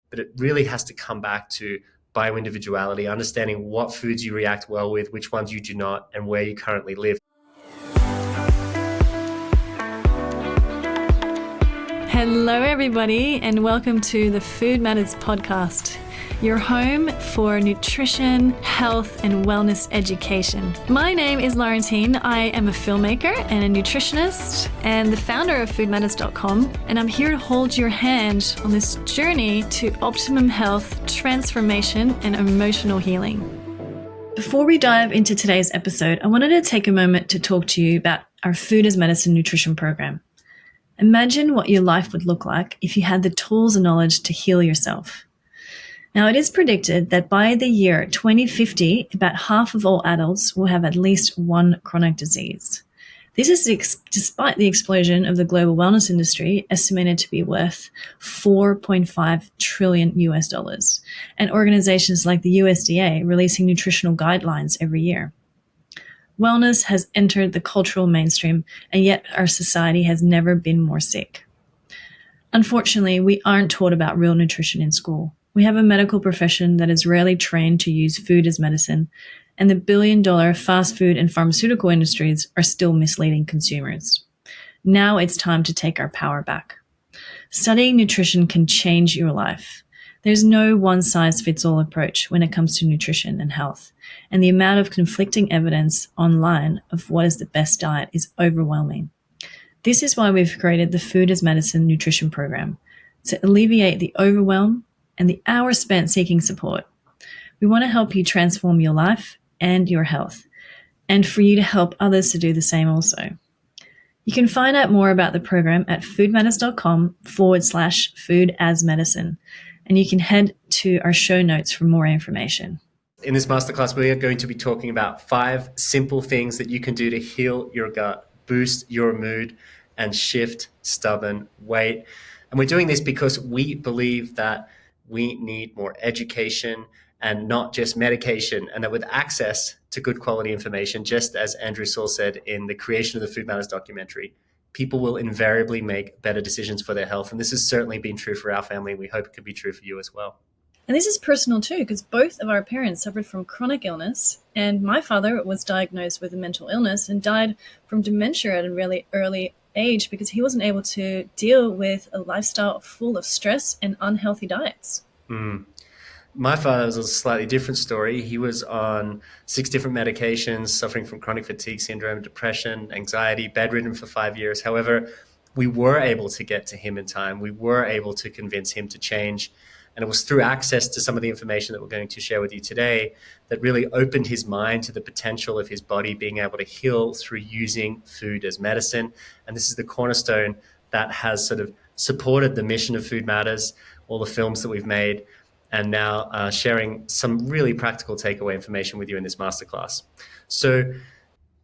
but it really has to come back to bioindividuality, understanding what foods you react well with, which ones you do not, and where you currently live. Hello, everybody, and welcome to the Food Matters podcast, your home for nutrition, health, and wellness education. My name is Laurentine. I am a filmmaker and a nutritionist and the founder of foodmatters.com, and I'm here to hold your hand on this journey to optimum health, transformation, and emotional healing. Before we dive into today's episode, I wanted to take a moment to talk to you about our Food as Medicine nutrition program. Imagine what your life would look like if you had the tools and knowledge to heal yourself. Now, it is predicted that by the year 2050, about half of all adults will have at least one chronic disease. This is despite the explosion of the global wellness industry, estimated to be worth $4.5 trillion US, and organizations like the USDA releasing nutritional guidelines every year. Wellness has entered the cultural mainstream, and yet our society has never been more sick. Unfortunately, we aren't taught about real nutrition in school. We have a medical profession that is rarely trained to use food as medicine, and the billion-dollar fast food and pharmaceutical industries are still misleading consumers. Now it's time to take our power back. Studying nutrition can change your life. There's no one-size-fits-all approach when it comes to nutrition and health, and the amount of conflicting evidence online of what is the best diet is overwhelming. This is why we've created the Food as Medicine nutrition program, to alleviate the overwhelm and the hours spent seeking support. We want to help you transform your life and your health, and for you to help others to do the same also. You can find out more about the program at foodmatters.com/foodasmedicine, and you can head to our show notes for more information. In this masterclass, we are going to be talking about 5 simple things that you can do to heal your gut, boost your mood, and shift stubborn weight. And we're doing this because we believe that we need more education and not just medication, and that with access to good quality information, just as Andrew Saul said in the creation of the Food Matters documentary, people will invariably make better decisions for their health. And this has certainly been true for our family. We hope it could be true for you as well. And this is personal too, because both of our parents suffered from chronic illness, and my father was diagnosed with a mental illness and died from dementia at a really early age because he wasn't able to deal with a lifestyle full of stress and unhealthy diets. My father was a slightly different story. He was on 6 different medications, suffering from chronic fatigue syndrome, depression, anxiety, bedridden for 5 years. However, we were able to get to him in time. We were able to convince him to change. And it was through access to some of the information that we're going to share with you today that really opened his mind to the potential of his body being able to heal through using food as medicine. And this is the cornerstone that has sort of supported the mission of Food Matters, all the films that we've made, and now sharing some really practical takeaway information with you in this masterclass. So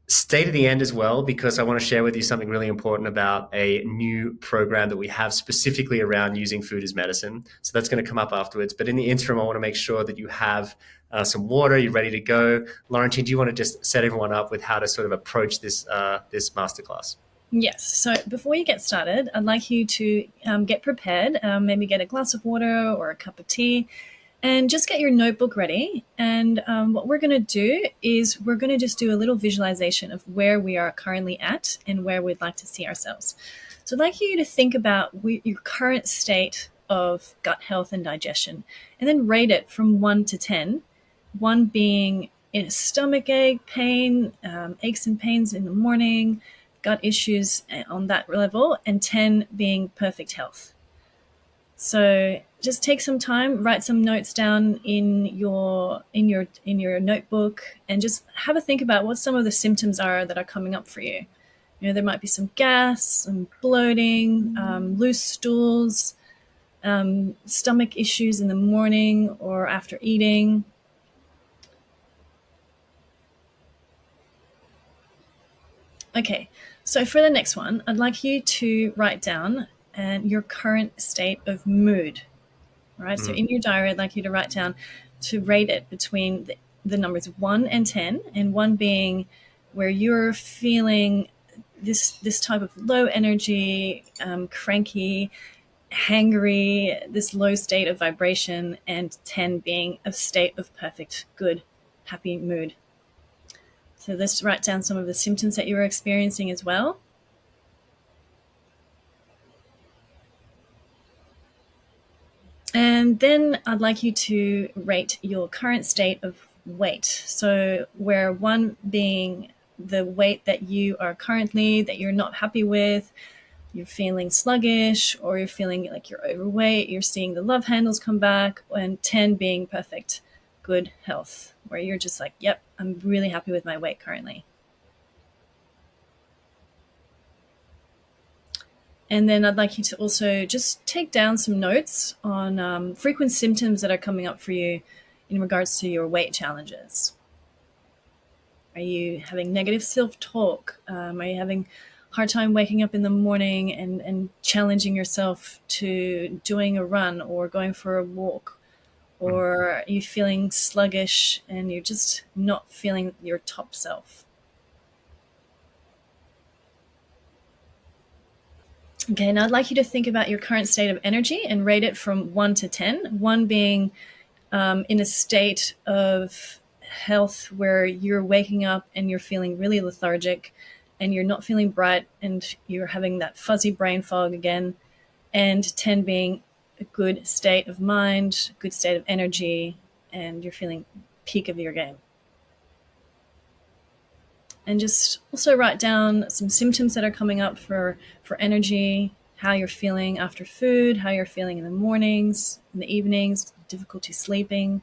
stay to the end as well, because I want to share with you something really important about a new program that we have specifically around using food as medicine. So that's going to come up afterwards. But in the interim, I want to make sure that you have some water, you're ready to go. Laurentine, do you want to just set everyone up with how to sort of approach this masterclass? Yes. So before you get started, I'd like you to get prepared, maybe get a glass of water or a cup of tea, and just get your notebook ready. And what we're going to do is we're going to just do a little visualization of where we are currently at and where we'd like to see ourselves. So I'd like you to think about your current state of gut health and digestion, and then rate it from 1 to 10, 1 being in stomach ache, pain, aches and pains in the morning, gut issues on that level, and 10 being perfect health. So just take some time, write some notes down in your notebook, and just have a think about what some of the symptoms are that are coming up for you. You know, there might be some gas, some bloating, loose stools, stomach issues in the morning or after eating. Okay, so for the next one, I'd like you to write down your current state of mood. All right, so in your diary, I'd like you to write down, to rate it between the numbers 1 and 10, and 1 being where you're feeling this type of low energy, cranky, hangry, this low state of vibration, and 10 being a state of perfect, good, happy mood. So let's write down some of the symptoms that you were experiencing as well. And then I'd like you to rate your current state of weight. So where 1 being the weight that you are currently, that you're not happy with, you're feeling sluggish, or you're feeling like you're overweight, you're seeing the love handles come back, and 10 being perfect, good health, where you're just like, yep, I'm really happy with my weight currently. And then I'd like you to also just take down some notes on frequent symptoms that are coming up for you in regards to your weight challenges. Are you having negative self-talk? Are you having a hard time waking up in the morning and challenging yourself to doing a run or going for a walk? Or are you feeling sluggish and you're just not feeling your top self? Okay, now I'd like you to think about your current state of energy and rate it from 1 to 10. 1 being in a state of health where you're waking up and you're feeling really lethargic and you're not feeling bright and you're having that fuzzy brain fog again. And 10 being a good state of mind, good state of energy, and you're feeling peak of your game. And just also write down some symptoms that are coming up for energy, how you're feeling after food, how you're feeling in the mornings, in the evenings, difficulty sleeping.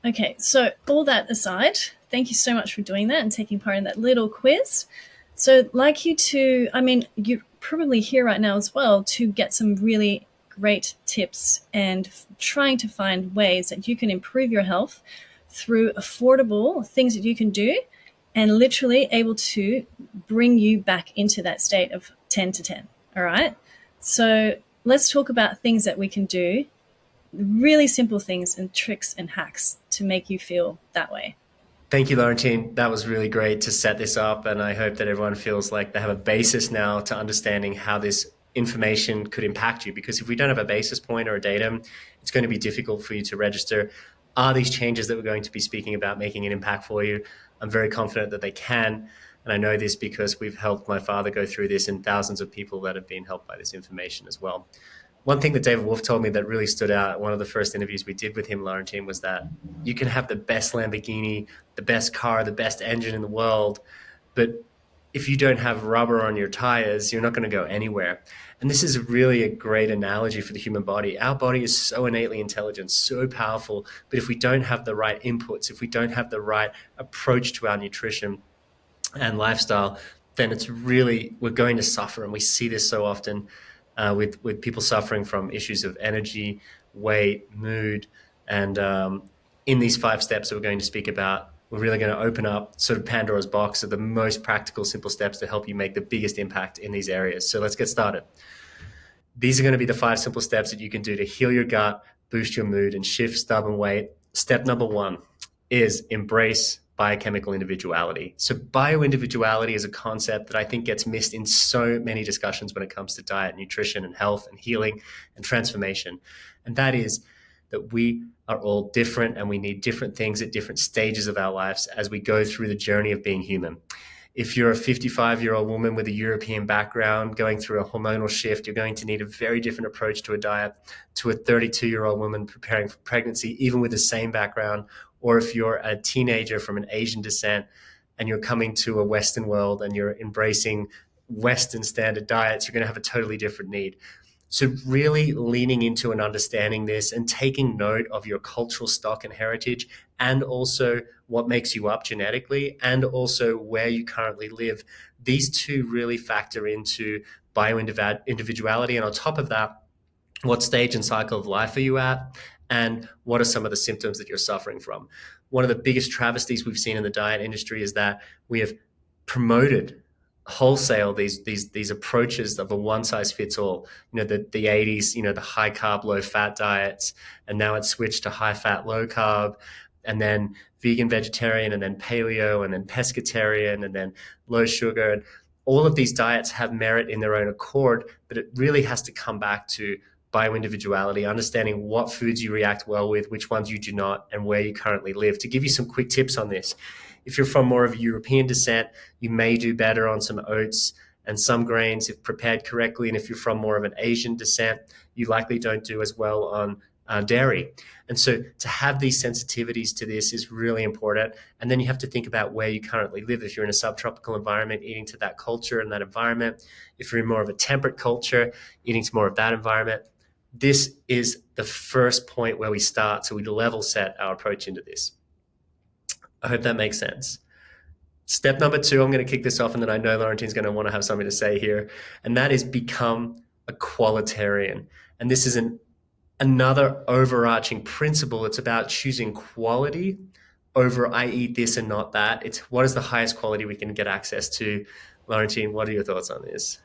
Okay, so all that aside, thank you so much for doing that and taking part in that little quiz. So I'd like you to, you're probably here right now as well to get some really great tips and trying to find ways that you can improve your health through affordable things that you can do and literally able to bring you back into that state of 10 to 10. All right. So let's talk about things that we can do, really simple things and tricks and hacks to make you feel that way. Thank you, Laurentine. That was really great to set this up. And I hope that everyone feels like they have a basis now to understanding how this information could impact you. Because if we don't have a basis point or a datum, it's going to be difficult for you to register. Are these changes that we're going to be speaking about making an impact for you? I'm very confident that they can. And I know this because we've helped my father go through this and thousands of people that have been helped by this information as well. One thing that David Wolf told me that really stood out, one of the first interviews we did with him, Laurentine, was that you can have the best Lamborghini, the best car, the best engine in the world, but if you don't have rubber on your tires, you're not going to go anywhere. And this is really a great analogy for the human body. Our body is so innately intelligent, so powerful, but if we don't have the right inputs, if we don't have the right approach to our nutrition and lifestyle, then we're going to suffer. And we see this so often with people suffering from issues of energy, weight, mood. And in these 5 steps that we're going to speak about, we're really going to open up sort of Pandora's box of the most practical, simple steps to help you make the biggest impact in these areas. So let's get started. These are going to be the 5 simple steps that you can do to heal your gut, boost your mood, and shift stubborn weight. Step number 1 is embrace biochemical individuality. So bioindividuality is a concept that I think gets missed in so many discussions when it comes to diet, nutrition, and health, and healing, and transformation. And that is that we are all different and we need different things at different stages of our lives as we go through the journey of being human. If you're a 55-year-old woman with a European background going through a hormonal shift, you're going to need a very different approach to a diet to a 32-year-old woman preparing for pregnancy, even with the same background. Or if you're a teenager from an Asian descent and you're coming to a Western world and you're embracing Western standard diets, you're going to have a totally different need. So really leaning into and understanding this and taking note of your cultural stock and heritage, and also what makes you up genetically, and also where you currently live. These 2 really factor into bioindividuality. And on top of that, what stage and cycle of life are you at? And what are some of the symptoms that you're suffering from? One of the biggest travesties we've seen in the diet industry is that we have promoted wholesale these approaches of a one size fits all. The 80s, the high carb low fat diets, and now it's switched to high fat low carb, and then vegan vegetarian, and then paleo, and then pescatarian, and then low sugar. And all of these diets have merit in their own accord, but it really has to come back to bioindividuality, understanding what foods you react well with, which ones you do not, and where you currently live. To give you some quick tips on this, if you're from more of a European descent, you may do better on some oats and some grains if prepared correctly. And if you're from more of an Asian descent, you likely don't do as well on dairy. And so to have these sensitivities to this is really important. And then you have to think about where you currently live. If you're in a subtropical environment, eating to that culture and that environment. If you're in more of a temperate culture, eating to more of that environment. This is the first point where we start. So we level set our approach into this. I hope that makes sense. Step number 2, I'm going to kick this off, and then I know Laurentine's going to want to have something to say here, and that is become a qualitarian. And this is another overarching principle. It's about choosing quality over I eat this and not that. It's what is the highest quality we can get access to. Laurentine, what are your thoughts on this?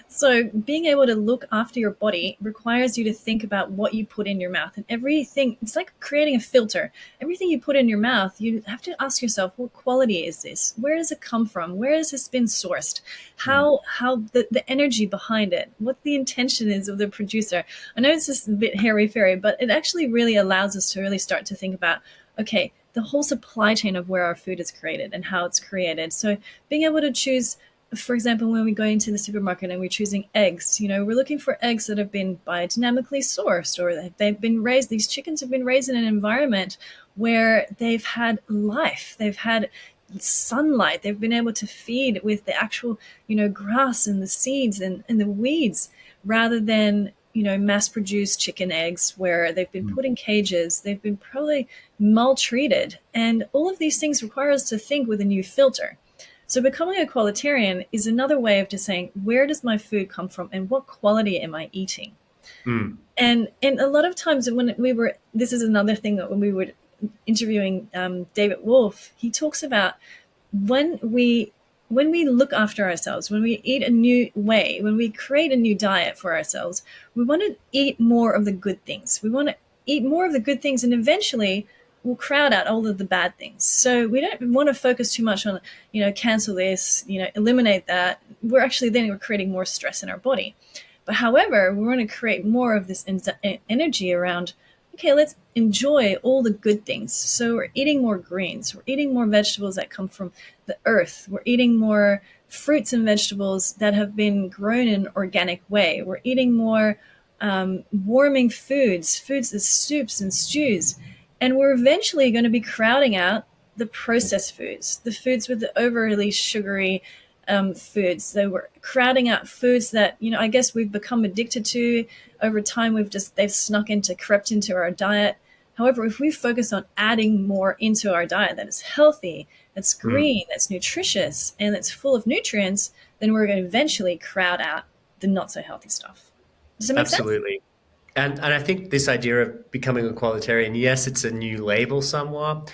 So being able to look after your body requires you to think about what you put in your mouth, and everything. It's like creating a filter. Everything you put in your mouth, you have to ask yourself, what quality is this? Where does it come from? Where has this been sourced? How the energy behind it, what the intention is of the producer. I know it's just a bit hairy-fairy, but it actually really allows us to really start to think about, okay, the whole supply chain of where our food is created and how it's created. So being able to choose, for example, when we go into the supermarket and we're choosing eggs, we're looking for eggs that have been biodynamically sourced, or they've been raised. These chickens have been raised in an environment where they've had life, they've had sunlight, they've been able to feed with the actual, grass and the seeds and the weeds, rather than, mass-produced chicken eggs where they've been put in cages, they've been probably maltreated. And all of these things require us to think with a new filter. So becoming a qualitarian is another way of just saying, where does my food come from and what quality am I eating? And a lot of times this is another thing that when we were interviewing David Wolf, he talks about when we look after ourselves, when we eat a new way, when we create a new diet for ourselves, we want to eat more of the good things. We want to eat more of the good things, and eventually will crowd out all of the bad things. So we don't want to focus too much on, cancel this, eliminate that. We're creating more stress in our body. But however, we want to create more of this energy around, okay, let's enjoy all the good things. So we're eating more greens. We're eating more vegetables that come from the earth. We're eating more fruits and vegetables that have been grown in an organic way. We're eating more warming foods as soups and stews. And we're eventually going to be crowding out the processed foods, the foods with the overly sugary foods. So we're crowding out foods that, I guess we've become addicted to over time. They've crept into our diet. However, if we focus on adding more into our diet that is healthy, that's green, that's nutritious, and that's full of nutrients, then we're going to eventually crowd out the not so healthy stuff. Does that make sense? Absolutely. And I think this idea of becoming a qualitarian, yes, it's a new label somewhat,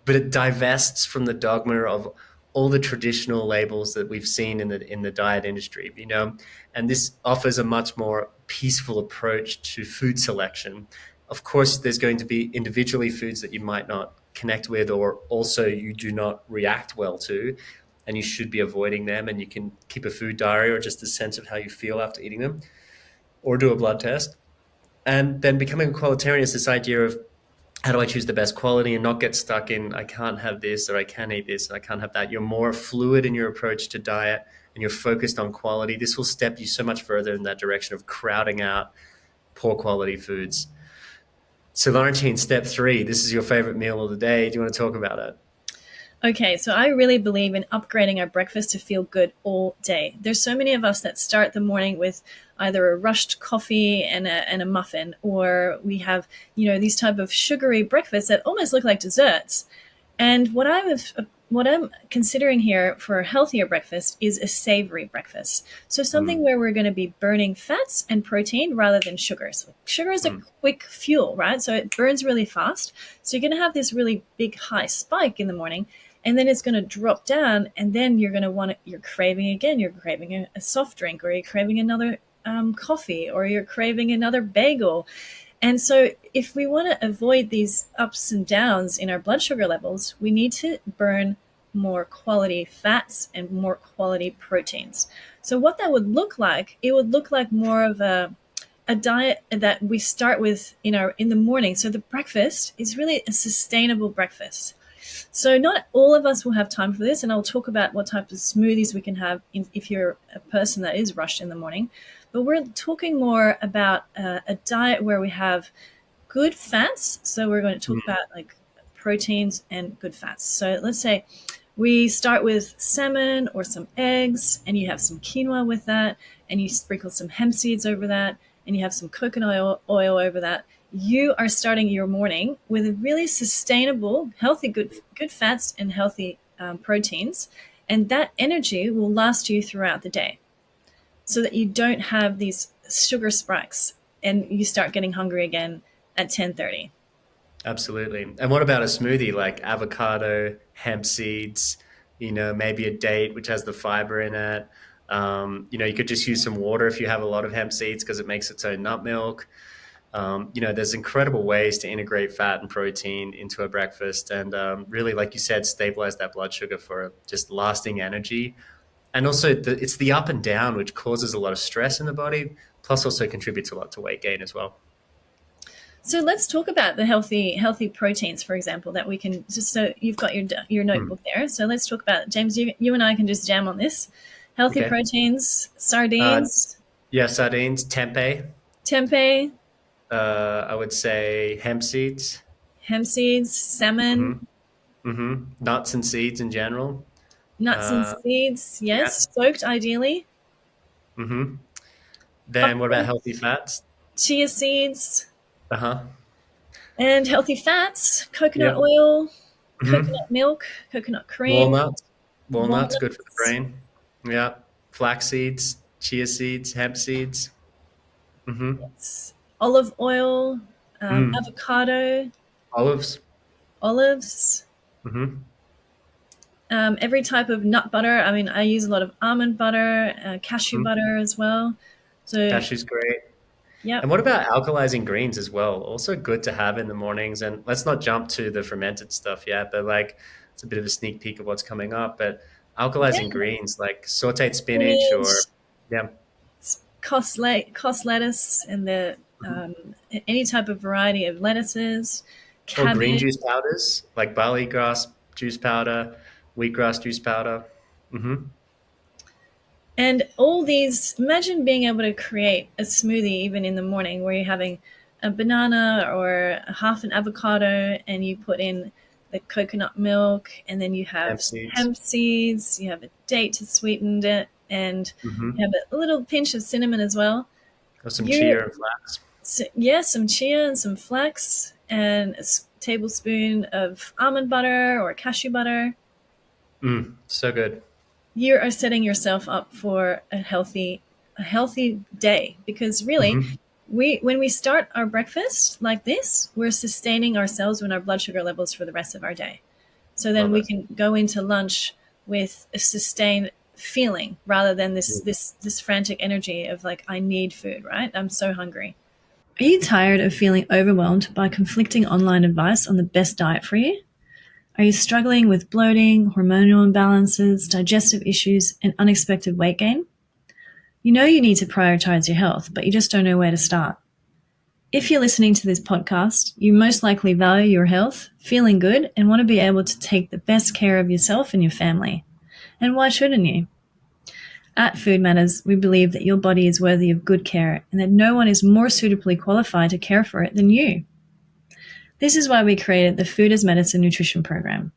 but it divests from the dogma of all the traditional labels that we've seen in the diet industry, and this offers a much more peaceful approach to food selection. Of course, there's going to be individually foods that you might not connect with, or also you do not react well to, and you should be avoiding them. And you can keep a food diary or just a sense of how you feel after eating them, or do a blood test. And then becoming a qualitarian is this idea of, how do I choose the best quality and not get stuck in, I can't have this, or I can eat this, and I can't have that. You're more fluid in your approach to diet, and you're focused on quality. This will step you so much further in that direction of crowding out poor quality foods. So Laurentine, step 3, this is your favorite meal of the day. Do you want to talk about it? Okay, so I really believe in upgrading our breakfast to feel good all day. There's so many of us that start the morning with either a rushed coffee and a muffin, or we have, these type of sugary breakfasts that almost look like desserts. And what I'm considering here for a healthier breakfast is a savory breakfast. So something where we're going to be burning fats and protein rather than sugars. Sugar is a quick fuel, right? So it burns really fast. So you're going to have this really big high spike in the morning. and then it's going to drop down, and then you're going to want it, you're craving again, you're craving a soft drink, or you're craving another coffee, or you're craving another bagel. And so if we want to avoid these ups and downs in our blood sugar levels, we need to burn more quality fats and more quality proteins. So what that would look like, it would look like more of a diet that we start with in the morning. So the breakfast is really a sustainable breakfast. So not all of us will have time for this, and I'll talk about what type of smoothies we can have if you're a person that is rushed in the morning. But we're talking more about a diet where we have good fats. So we're going to talk about like proteins and good fats. So let's say we start with salmon or some eggs, and you have some quinoa with that, and you sprinkle some hemp seeds over that, and you have some coconut oil over that. You are starting your morning with a really sustainable, healthy, good fats and healthy proteins, and that energy will last you throughout the day, so that you don't have these sugar spikes and you start getting hungry again at 10:30. Absolutely. And what about a smoothie like avocado, hemp seeds, maybe a date which has the fiber in it? You could just use some water if you have a lot of hemp seeds because it makes its own nut milk. There's incredible ways to integrate fat and protein into a breakfast and really, like you said, stabilize that blood sugar for just lasting energy. And also, it's the up and down which causes a lot of stress in the body, plus also contributes a lot to weight gain as well. So let's talk about the healthy proteins, for example, that we can just, so you've got your Hmm. notebook there. So let's talk about, James, you and I can just jam on this. Healthy Okay. proteins, Uh, sardines, yeah, sardines, tempeh. tempeh, I would say hemp seeds. hemp seeds, salmon, Hmm. Nuts and seeds in general. nuts and Uh, seeds, yeah. yes, soaked ideally, hmm Then what about buckwheat, healthy fats? chia seeds, Uh huh. and healthy fats, coconut Yep. oil, hmm coconut milk, coconut cream, Walnuts. Walnuts, good for the walnuts, brain. Yeah. Flax seeds, chia seeds, hemp seeds. hmm olive oil, Mm. avocado, Olives. olives, hmm every type of nut butter. I mean, I use a lot of almond butter, cashew hmm butter as well. So, Cashew's great. yep. And what about alkalizing greens as well? Also good to have in the mornings. And let's not jump to the fermented stuff yet, but like it's a bit of a sneak peek of what's coming up. But alkalizing Yeah, greens like sauteed spinach or spinach, yeah, cos lettuce, and the mhm. any type of variety of lettuces, Or green cabbage. juice powders like barley grass juice powder, wheatgrass juice powder. hmm And all these, imagine being able to create a smoothie even in the morning where you're having a banana or half an avocado, and you put in the coconut milk, and then you have Hemp some seeds. hemp seeds, you have a date to sweeten it, and you hmm have a little pinch of cinnamon as well. Or some You, chia and flax. yeah, some chia and some flax, and a tablespoon of almond butter or cashew butter. So good. You are setting yourself up for a healthy day, because really, hmm when we start our breakfast like this, we're sustaining ourselves and our blood sugar levels for the rest of our day. So then Love we it. can go into lunch with a sustained feeling rather than this Mm. this this frantic energy of like, I need food, right? I'm so hungry. Are you tired of feeling overwhelmed by conflicting online advice on the best diet for you? Are you struggling with bloating, hormonal imbalances, digestive issues, and unexpected weight gain? You know you need to prioritize your health, but you just don't know where to start. If you're listening to this podcast, you most likely value your health, feeling good, and want to be able to take the best care of yourself and your family. And why shouldn't you? At Food Matters, we believe that your body is worthy of good care and that no one is more suitably qualified to care for it than you. This is why we created the Food as Medicine Nutrition Program,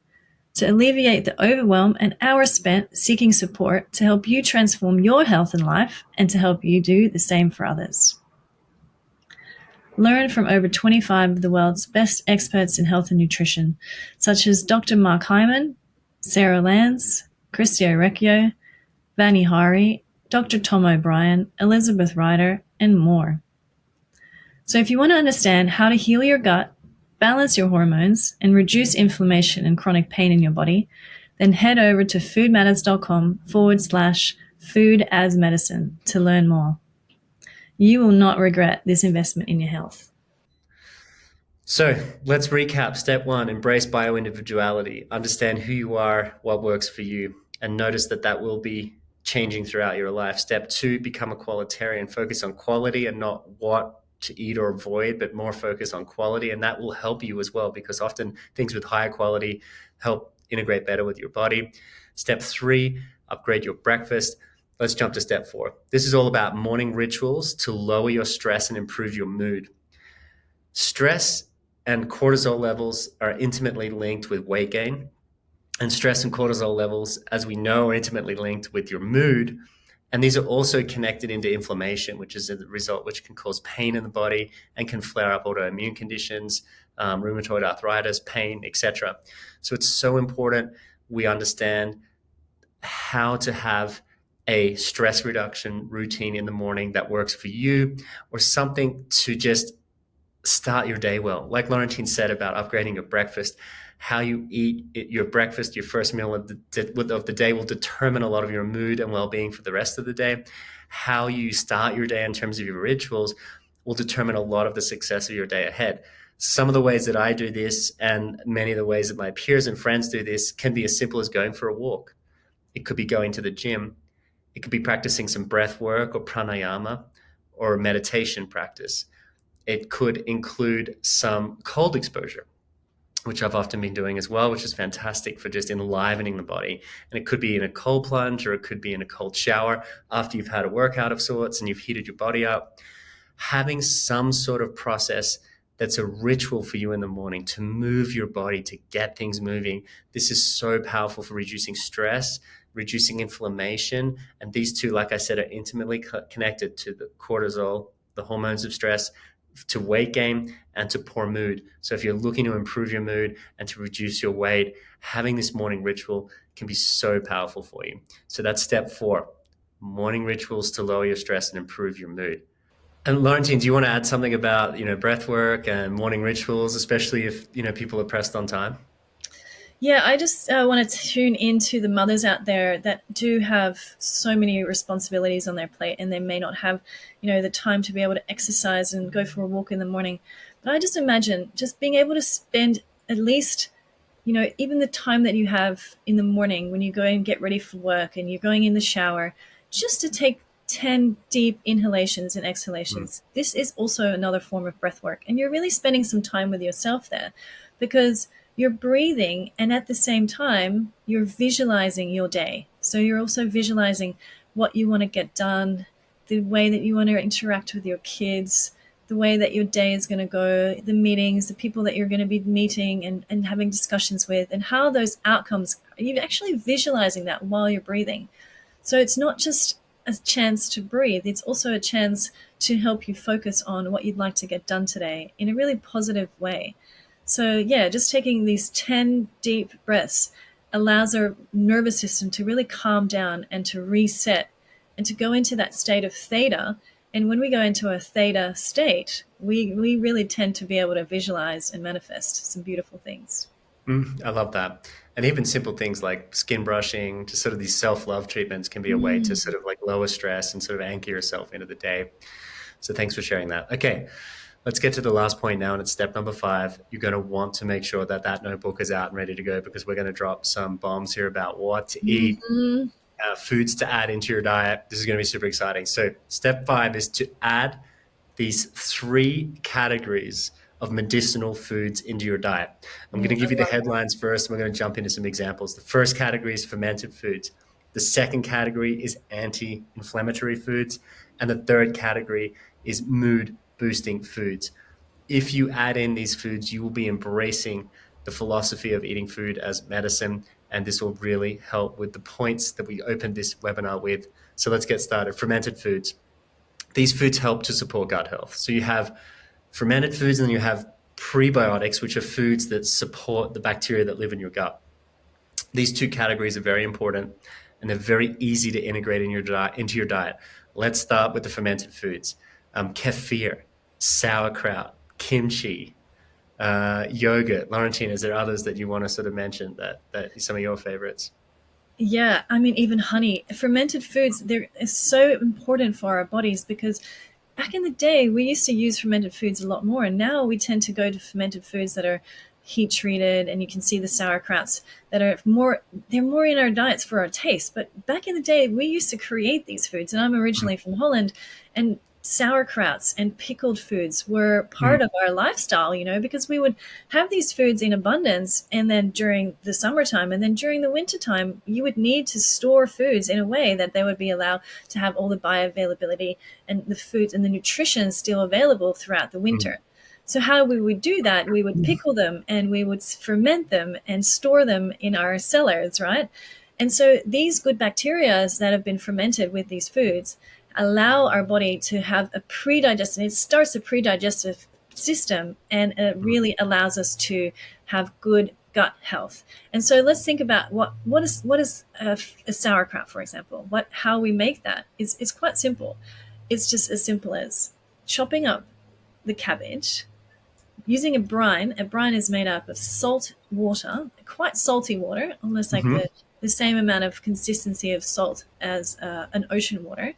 to alleviate the overwhelm and hours spent seeking support to help you transform your health and life and to help you do the same for others. Learn from over 25 of the world's best experts in health and nutrition, such as Dr. Mark Hyman, Sarah Lance, Christy Orecchio, Vani Hari, Dr. Tom O'Brien, Elizabeth Ryder, and more. So if you want to understand how to heal your gut, balance your hormones, and reduce inflammation and chronic pain in your body, then head over to foodmatters.com/food as medicine to learn more. You will not regret this investment in your health. So let's recap. Step one, embrace bio-individuality. Understand who you are, what works for you, and notice that that will be changing throughout your life. Step two, become a qualitarian. Focus on quality and not what to eat or avoid, but more focus on quality. And that will help you as well, because often things with higher quality help integrate better with your body. Step three, upgrade your breakfast. Let's jump to step four. This is all about morning rituals to lower your stress and improve your mood. Stress and cortisol levels are intimately linked with weight gain. And stress and cortisol levels, as we know, are intimately linked with your mood. And these are also connected into inflammation, which is a result which can cause pain in the body and can flare up autoimmune conditions, rheumatoid arthritis, pain, etc. So it's so important we understand how to have a stress reduction routine in the morning that works for you, or something to just start your day well. Like Laurentine said about upgrading your breakfast, how you eat your breakfast, your first meal of the day will determine a lot of your mood and well-being for the rest of the day. How you start your day in terms of your rituals will determine a lot of the success of your day ahead. Some of the ways that I do this, and many of the ways that my peers and friends do this, can be as simple as going for a walk. It could be going to the gym. It could be practicing some breath work or pranayama or meditation practice. It could include some cold exposure, which I've often been doing as well, which is fantastic for just enlivening the body. And it could be in a cold plunge, or it could be in a cold shower after you've had a workout of sorts and you've heated your body up. Having some sort of process that's a ritual for you in the morning to move your body, to get things moving. This is so powerful for reducing stress, reducing inflammation. And these two, like I said, are intimately connected to the cortisol, the hormones of stress, to weight gain, and to poor mood. So if you're looking to improve your mood and to reduce your weight, having this morning ritual can be so powerful for you. So that's step four, morning rituals to lower your stress and improve your mood. And Laurentine, do you want to add something about, breath work and morning rituals, especially if, people are pressed on time? Yeah, I just want to tune into the mothers out there that do have so many responsibilities on their plate, and they may not have, the time to be able to exercise and go for a walk in the morning. But I just imagine just being able to spend at least, even the time that you have in the morning when you go and get ready for work and you're going in the shower, just to take 10 deep inhalations and Mm. exhalations. This is also another form of breath work. And you're really spending some time with yourself there, because you're breathing and at the same time you're visualizing your day. So you're also visualizing what you want to get done, the way that you want to interact with your kids, the way that your day is going to go, the meetings, the people that you're going to be meeting and having discussions with, and how those outcomes, you're actually visualizing that while you're breathing. So it's not just a chance to breathe, it's also a chance to help you focus on what you'd like to get done today in a really positive way. So, yeah, just taking these 10 deep breaths allows our nervous system to really calm down and to reset and to go into that state of theta. And when we go into a theta state, we really tend to be able to visualize and manifest some beautiful things. I love that. And even simple things like skin brushing, just sort of these self-love treatments can be a way to Mm. sort of like lower stress and sort of anchor yourself into the day. So thanks for sharing that. Okay, let's get to the last point now, and it's step number 5. You're going to want to make sure that that notebook is out and ready to go, because we're going to drop some bombs here about what to eat, Mhm. foods to add into your diet. This is going to be super exciting. So step 5 is to add these 3 categories of medicinal foods into your diet. I'm going to I give you the love headlines first, and we're going to jump into some examples. The first category is fermented foods. The second category is anti-inflammatory foods. And the third category is mood boosting foods. If you add in these foods, you will be embracing the philosophy of eating food as medicine. And this will really help with the points that we opened this webinar with. So let's get started. Fermented foods. These foods help to support gut health. So you have fermented foods and you have prebiotics, which are foods that support the bacteria that live in your gut. These 2 categories are very important, and they're very easy to integrate into your diet. Let's start with the fermented foods. Kefir, sauerkraut, kimchi, Yogurt. Laurentine, is there others that you want to sort of mention that some of your favorites? Yeah, I mean, even honey, fermented foods, they're so important for our bodies because back in the day, we used to use fermented foods a lot more, and now we tend to go to fermented foods that are heat treated, and you can see the sauerkrauts that are more, they're more in our diets for our taste. But back in the day, we used to create these foods, and I'm originally from Holland, and sauerkrauts and pickled foods were Mm, part of our lifestyle, because we would have these foods in abundance, and then during the summertime and then during the wintertime, you would need to store foods in a way that they would be allowed to have all the bioavailability and the foods and the nutrition still available throughout the mm, winter. So how we would do that, we would pickle them and we would ferment them and store them in our cellars, right? And so these good bacteria that have been fermented with these foods allow our body to have a pre-digestive, it starts a pre-digestive system, and it mm, really allows us to have good gut health. And so let's think about what is a sauerkraut, for example. What how we make that is quite simple. It's just as simple as chopping up the cabbage, using a brine. A brine is made up of salt water, quite salty water, almost like mhm, the same amount of consistency of salt as an ocean water,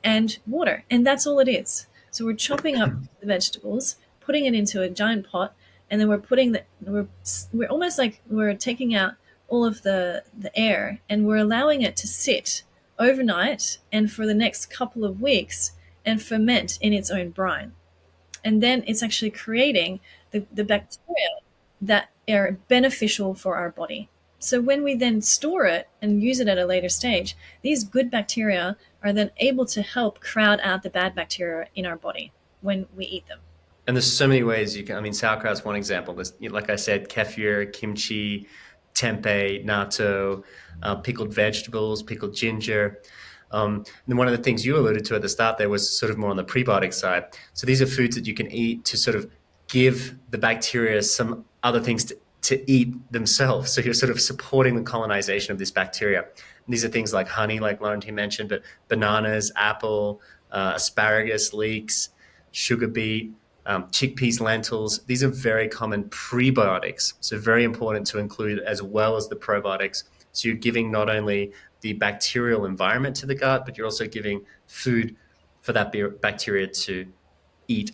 and water. And that's all it is. So we're chopping up the vegetables, putting it into a giant pot, and then we're almost like we're taking out all of the air, and we're allowing it to sit overnight and for the next couple of weeks and ferment in its own brine. And then it's actually creating the bacteria that are beneficial for our body. So when we then store it and use it at a later stage, these good bacteria are then able to help crowd out the bad bacteria in our body when we eat them. And there's so many ways you can. I mean, sauerkraut's one example. There's, like I said, kefir, kimchi, tempeh, natto, pickled vegetables, pickled ginger. And then one of the things you alluded to at the start there was sort of more on the prebiotic side. So these are foods that you can eat to sort of give the bacteria some other things to eat themselves. So you're sort of supporting the colonization of this bacteria. And these are things like honey, like Laurentine mentioned, but bananas, apple, asparagus, leeks, sugar beet, chickpeas, lentils. These are very common prebiotics. So very important to include as well as the probiotics. So you're giving not only the bacterial environment to the gut, but you're also giving food for that bacteria to eat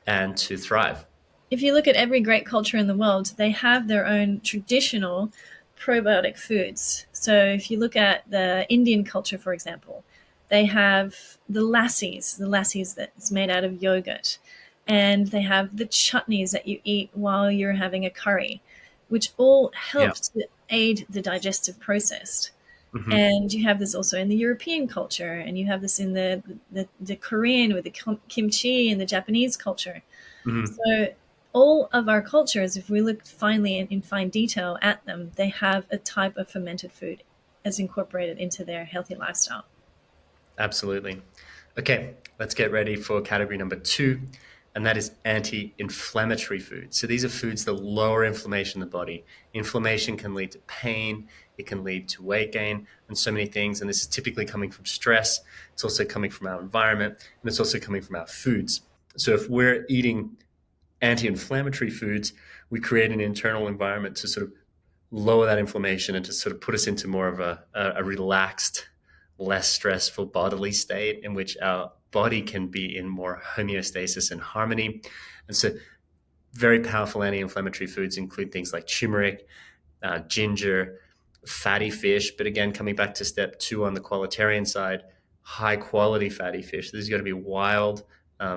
and to thrive. If you look at every great culture in the world, they have their own traditional probiotic foods. So if you look at the Indian culture, for example, they have the lassis that's made out of yogurt, and they have the chutneys that you eat while you're having a curry, which all Yeah. help to aid the digestive process. Hmm. And you have this also in the European culture, and you have this in the Korean with the kimchi and the Japanese culture. Hmm. So all of our cultures, if we look finely in fine detail at them, they have a type of fermented food as incorporated into their healthy lifestyle. Absolutely. Okay, let's get ready for category number two, and that is anti-inflammatory foods. So these are foods that lower inflammation in the body. Inflammation can lead to pain, it can lead to weight gain, and so many things. And this is typically coming from stress. It's also coming from our environment, and it's also coming from our foods. So if we're eating anti-inflammatory foods, we create an internal environment to sort of lower that inflammation and to sort of put us into more of a relaxed, less stressful bodily state in which our body can be in more homeostasis and harmony. And so, very powerful anti inflammatory foods include things like turmeric, ginger, fatty fish. But again, coming back to step two on the qualitarian side, high quality fatty fish. This is going to be wild,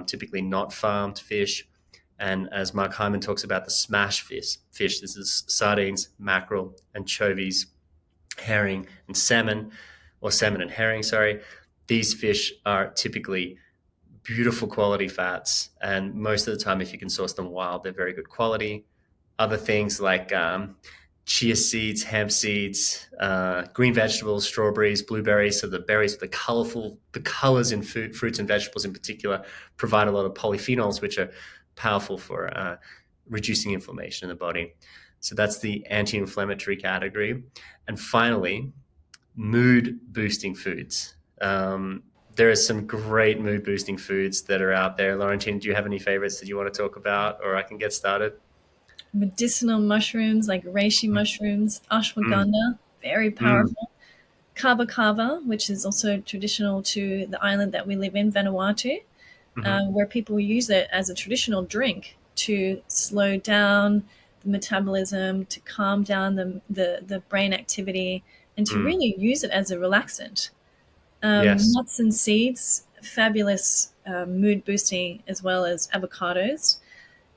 typically not farmed fish. And as Mark Hyman talks about the smash fish, this is sardines, mackerel, anchovies, herring, and salmon, or salmon and herring, sorry. These fish are typically beautiful quality fats. And most of the time, if you can source them wild, they're very good quality. Other things like chia seeds, hemp seeds, green vegetables, strawberries, blueberries. So the berries, the colors in fruits and vegetables in particular, provide a lot of polyphenols, which are powerful for reducing inflammation in the body. So that's the anti-inflammatory category. And finally, mood boosting foods. There are some great mood boosting foods that are out there. Laurentine, do you have any favorites that you want to talk about, or I can get started? medicinal mushrooms like reishi Mm, mushrooms, mm, ashwagandha, very mm, powerful. Kava kava, which is also traditional to the island that we live in, Vanuatu, mhm, where people use it as a traditional drink to slow down the metabolism, to calm down the brain activity, and to mm. really use it as a relaxant. Yes. Nuts and seeds, fabulous mood boosting, as well as avocados.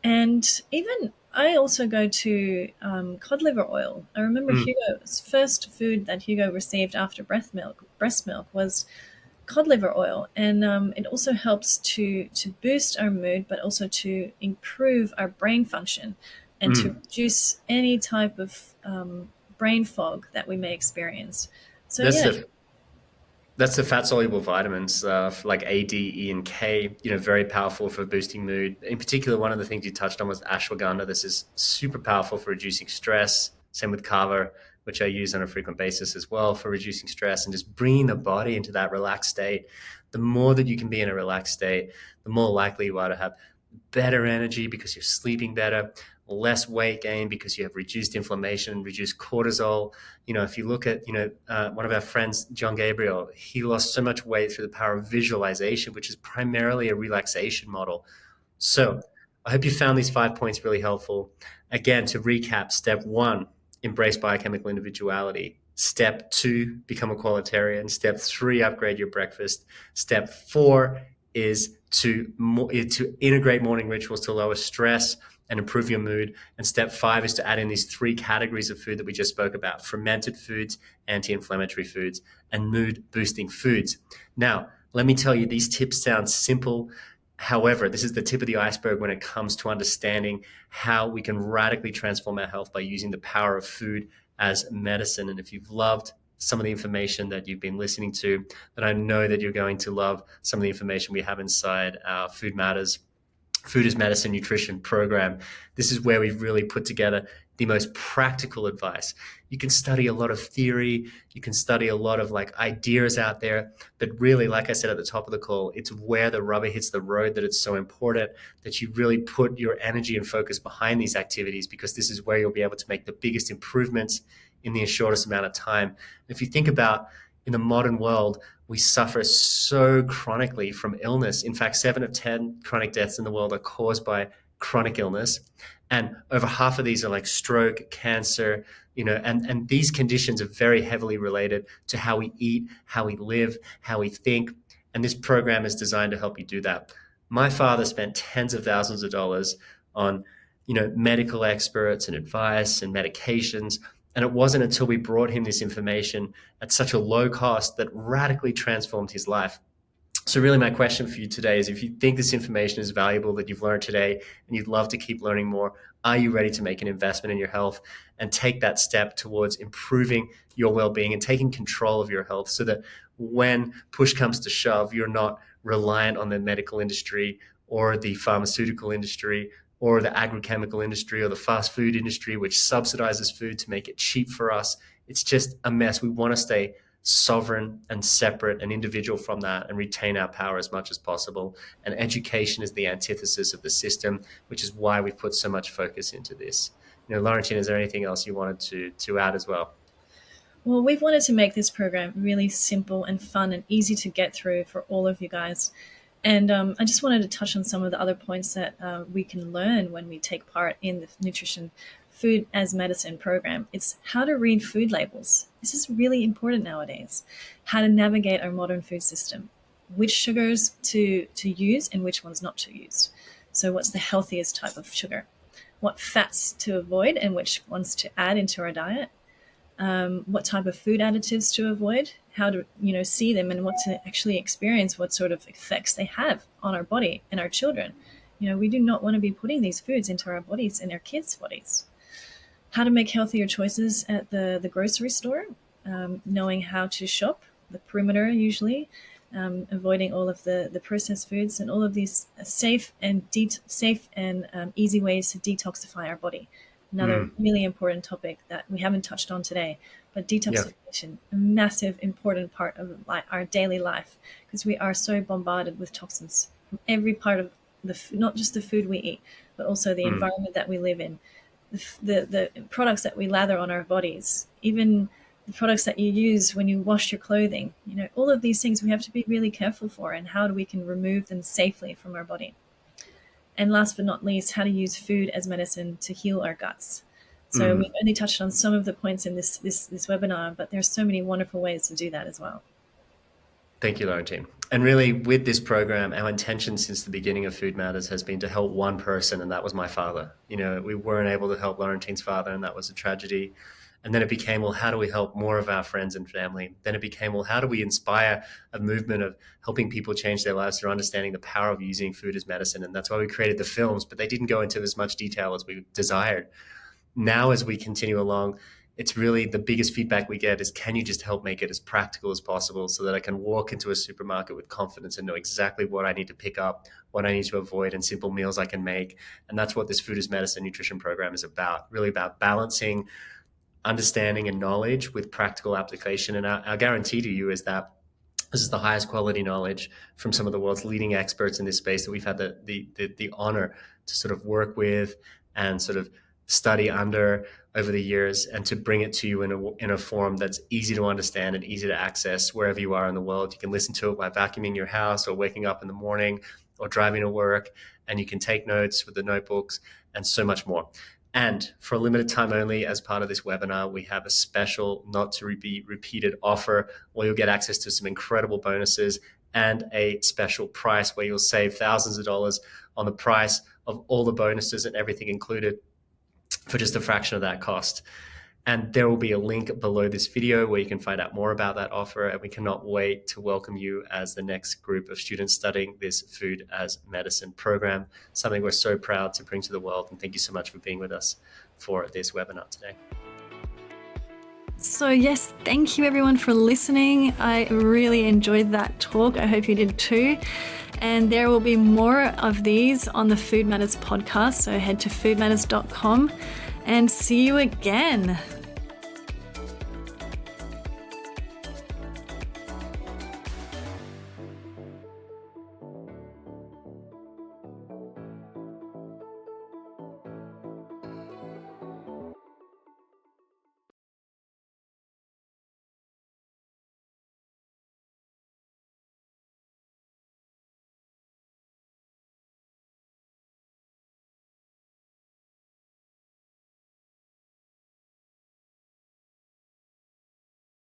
And even I also go to cod liver oil. I remember Mm. Hugo's first food that Hugo received after breast milk was cod liver oil, and it also helps to boost our mood, but also to improve our brain function and to Mm. reduce any type of brain fog that we may experience. So That's yeah. the fat soluble vitamins, like A, D, E, and K. Very powerful for boosting mood. In particular, one of the things you touched on was ashwagandha. This is super powerful for reducing stress. Same with kava, which I use on a frequent basis as well for reducing stress and just bringing the body into that relaxed state. The more that you can be in a relaxed state, the more likely you are to have better energy because you're sleeping better, less weight gain because you have reduced inflammation, reduced cortisol. If you look at, one of our friends, John Gabriel, he lost so much weight through the power of visualization, which is primarily a relaxation model. So I hope you found these 5 points really helpful. Again, to recap, step one, embrace biochemical individuality. Step two, become a qualitarian. Step three, upgrade your breakfast. Step four is to integrate morning rituals to lower stress and improve your mood. And step five is to add in these three categories of food that we just spoke about: fermented foods, anti-inflammatory foods, and mood boosting foods. Now, let me tell you, these tips sound simple. However, this is the tip of the iceberg when it comes to understanding how we can radically transform our health by using the power of food as medicine. And if you've loved some of the information that you've been listening to, then I know that you're going to love some of the information we have inside our Food Matters Food as Medicine Nutrition program. This is where we've really put together the most practical advice. You can study a lot of theory, you can study a lot of like ideas out there, but really, like I said at the top of the call, it's where the rubber hits the road that it's so important that you really put your energy and focus behind these activities, because this is where you'll be able to make the biggest improvements in the shortest amount of time. If you think about, in the modern world, we suffer so chronically from illness. In fact, 7 of 10 chronic deaths in the world are caused by chronic illness. And over half of these are like stroke, cancer, and these conditions are very heavily related to how we eat, how we live, how we think. And this program is designed to help you do that. My father spent tens of thousands of dollars on, medical experts and advice and medications. And it wasn't until we brought him this information at such a low cost that radically transformed his life. So, really, my question for you today is, if you think this information is valuable that you've learned today and you'd love to keep learning more, are you ready to make an investment in your health and take that step towards improving your well being and taking control of your health so that when push comes to shove, you're not reliant on the medical industry or the pharmaceutical industry or the agrochemical industry or the fast food industry, which subsidizes food to make it cheap for us? It's just a mess. We want to stay sovereign and separate and individual from that and retain our power as much as possible. And education is the antithesis of the system, which is why we've put so much focus into this. Laurentine, is there anything else you wanted to add as well? Well, we've wanted to make this program really simple and fun and easy to get through for all of you guys. And I just wanted to touch on some of the other points that we can learn when we take part in the Nutrition Food as Medicine program. It's how to read food labels. This is really important nowadays. How to navigate our modern food system, which sugars to use and which ones not to use. So, what's the healthiest type of sugar? What fats to avoid and which ones to add into our diet? What type of food additives to avoid, how to see them, and what to actually experience, what sort of effects they have on our body and our children. We do not want to be putting these foods into our bodies and our kids' bodies. How to make healthier choices at the grocery store, knowing how to shop the perimeter usually, avoiding all of the processed foods and all of these safe and easy ways to detoxify our body. Another Mm, really important topic that we haven't touched on today, but yeah. detoxification, a massive important part of our daily life, because we are so bombarded with toxins from every part of not just the food we eat, but also the Mm, environment that we live in. the products that we lather on our bodies, even the products that you use when you wash your clothing. All of these things we have to be really careful for, and how we can remove them safely from our body. And last but not least, how to use food as medicine to heal our guts. So we've only touched on some of the points in this webinar, but there's so many wonderful ways to do that as well. Thank you, Laurentine. And really, with this program, our intention since the beginning of Food Matters has been to help one person, and that was my father. We weren't able to help Laurentine's father, and that was a tragedy. And then it became, well, how do we help more of our friends and family? Then it became, well, how do we inspire a movement of helping people change their lives through understanding the power of using food as medicine? And that's why we created the films, but they didn't go into as much detail as we desired. Now, as we continue along, it's really the biggest feedback we get is, can you just help make it as practical as possible so that I can walk into a supermarket with confidence and know exactly what I need to pick up, what I need to avoid, and simple meals I can make. And that's what this Food as Medicine nutrition program is about, really about balancing understanding and knowledge with practical application. And our guarantee to you is that this is the highest quality knowledge from some of the world's leading experts in this space that we've had the honor to sort of work with and sort of study under over the years, and to bring it to you in a form that's easy to understand and easy to access wherever you are in the world. You can listen to it by vacuuming your house or waking up in the morning or driving to work, and you can take notes with the notebooks and so much more. And for a limited time only, as part of this webinar, we have a special not to be repeated offer where you'll get access to some incredible bonuses and a special price where you'll save thousands of dollars on the price of all the bonuses and everything included for just a fraction of that cost. And there will be a link below this video where you can find out more about that offer. And we cannot wait to welcome you as the next group of students studying this Food as Medicine program, something we're so proud to bring to the world. And thank you so much for being with us for this webinar today. So yes, thank you everyone for listening. I really enjoyed that talk. I hope you did too. And there will be more of these on the Food Matters podcast. So head to foodmatters.com and see you again.